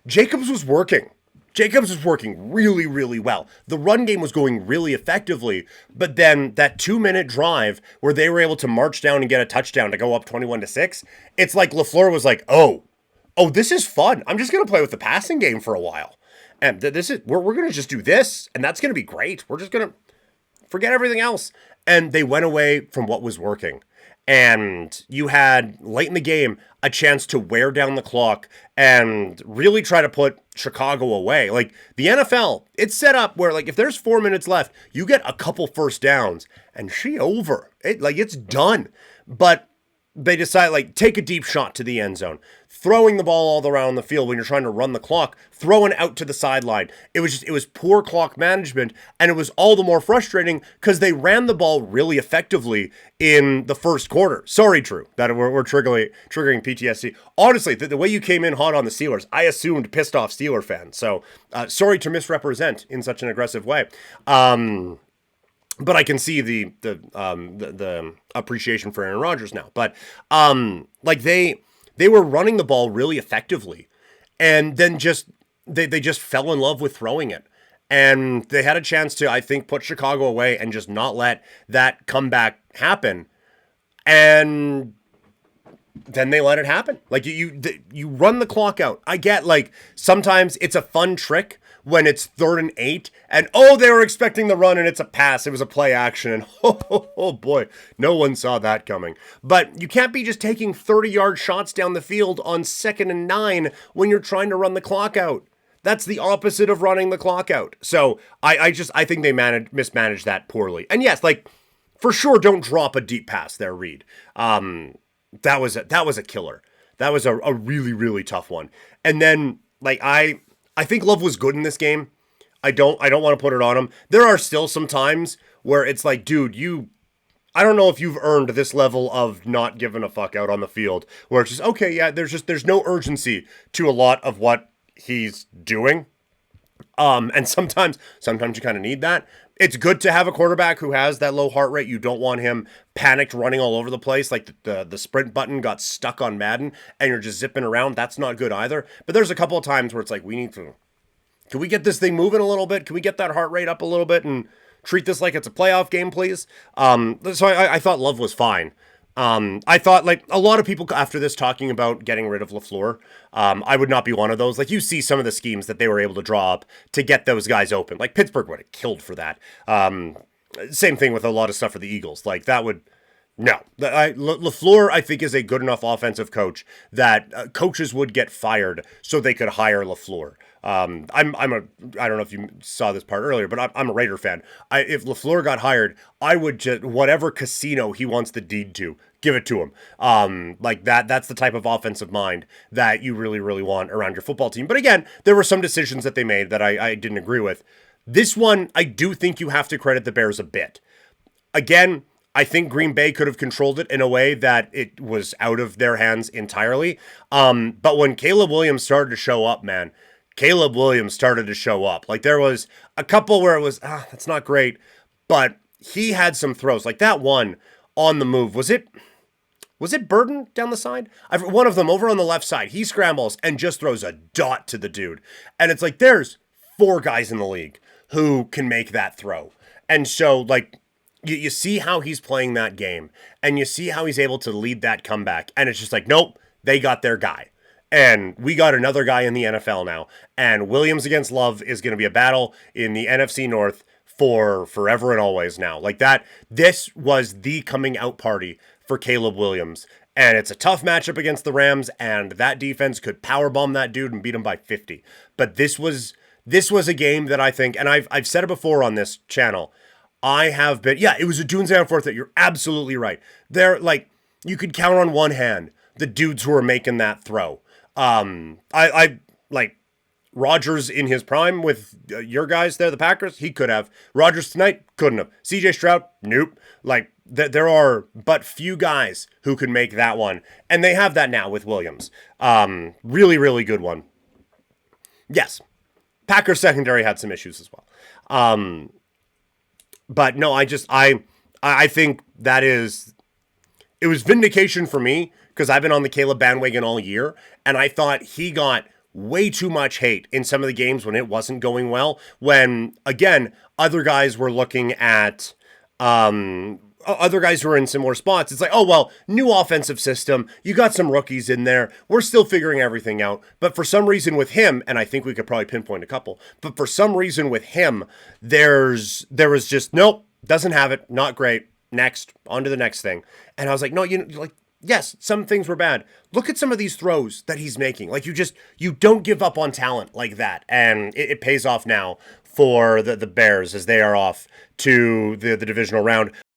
Jacobs was working. Jacobs was working really, really well. The run game was going really effectively, but then that 2-minute drive where they were able to march down and get a touchdown to go up 21-6, it's like LaFleur was like, oh, this is fun. I'm just going to play with the passing game for a while. And we're going to just do this, and that's going to be great. We're just going to forget everything else. And they went away from what was working. And you had, late in the game, a chance to wear down the clock and really try to put Chicago away. Like, the NFL, it's set up where, like, if there's 4 minutes left, you get a couple first downs, and it's done. But they decide, like, take a deep shot to the end zone. Throwing the ball all around the field when you're trying to run the clock, throwing out to the sideline. It was poor clock management, and it was all the more frustrating because they ran the ball really effectively in the first quarter. Sorry, Drew, that we're triggering PTSD. Honestly, the way you came in hot on the Steelers, I assumed pissed off Steeler fans. So sorry to misrepresent in such an aggressive way. But I can see the appreciation for Aaron Rodgers now. But they were running the ball really effectively, and then they just fell in love with throwing it. And they had a chance to, I think, put Chicago away and just not let that comeback happen. And then they let it happen. Like, you run the clock out. I get, like, sometimes it's a fun trick when it's 3rd and 8, and they were expecting the run and it's a pass. It was a play action, and oh boy, no one saw that coming. But you can't be just taking 30-yard shots down the field on 2nd and 9 when you're trying to run the clock out. That's the opposite of running the clock out. So I think they mismanaged that poorly. And yes, like, for sure, don't drop a deep pass there, Reed. That was a killer. That was a really, really tough one. And then, like, I think Love was good in this game. I don't want to put it on him. There are still some times where it's like, dude, I don't know if you've earned this level of not giving a fuck out on the field, where it's just, okay, yeah, there's no urgency to a lot of what he's doing. And sometimes you kind of need that. It's good to have a quarterback who has that low heart rate. You don't want him panicked running all over the place, like the sprint button got stuck on Madden and you're just zipping around. That's not good either. But there's a couple of times where it's like, can we get this thing moving a little bit? Can we get that heart rate up a little bit and treat this like it's a playoff game, please? So I thought Love was fine. I thought, like, a lot of people after this talking about getting rid of LaFleur. I would not be one of those. Like, you see some of the schemes that they were able to draw up to get those guys open. Like, Pittsburgh would have killed for that. Same thing with a lot of stuff for the Eagles. Like, that would... No. LaFleur, I think, is a good enough offensive coach that coaches would get fired so they could hire LaFleur. I don't know if you saw this part earlier, but I'm a Raider fan. If LaFleur got hired, I would just, whatever casino he wants the deed to, give it to him. Like that's the type of offensive mind that you really, really want around your football team. But again, there were some decisions that they made that I didn't agree with. This one, I do think you have to credit the Bears a bit. Again, I think Green Bay could have controlled it in a way that it was out of their hands entirely. But when Caleb Williams started to show up, man, Like, there was a couple where it was, that's not great. But he had some throws. Like that one on the move. Was it Burden down the side? One of them over on the left side. He scrambles and just throws a dot to the dude. And it's like, there's 4 guys in the league who can make that throw. And so, like, you see how he's playing that game, and you see how he's able to lead that comeback, and it's just like, nope, they got their guy. And we got another guy in the NFL now, and Williams against Love is going to be a battle in the NFC North for forever and always now. Like that, this was the coming out party for Caleb Williams, and it's a tough matchup against the Rams, and that defense could powerbomb that dude and beat him by 50. But this was a game that I think, and I've said it before on this channel, it was a Doomsday on Fourth that you're absolutely right. They're like, you could count on one hand the dudes who were making that throw. I like Rodgers in his prime with your guys there, the Packers. He could have. Rodgers tonight couldn't have. CJ Stroud, nope. Like there are but few guys who can make that one, and they have that now with Williams. Really, really good one. Yes, Packers secondary had some issues as well. But no, I think it was vindication for me because I've been on the Caleb bandwagon all year, and I thought he got way too much hate in some of the games when it wasn't going well. When, again, other guys were looking at other guys who are in similar spots. It's like, oh, well, new offensive system. You got some rookies in there. We're still figuring everything out. But for some reason with him, and I think we could probably pinpoint a couple, but for some reason with him, there was just, nope, doesn't have it. Not great. Next, on to the next thing. And I was like, no, yes, some things were bad. Look at some of these throws that he's making. Like, you don't give up on talent like that. And it pays off now for the Bears as they are off to the divisional round.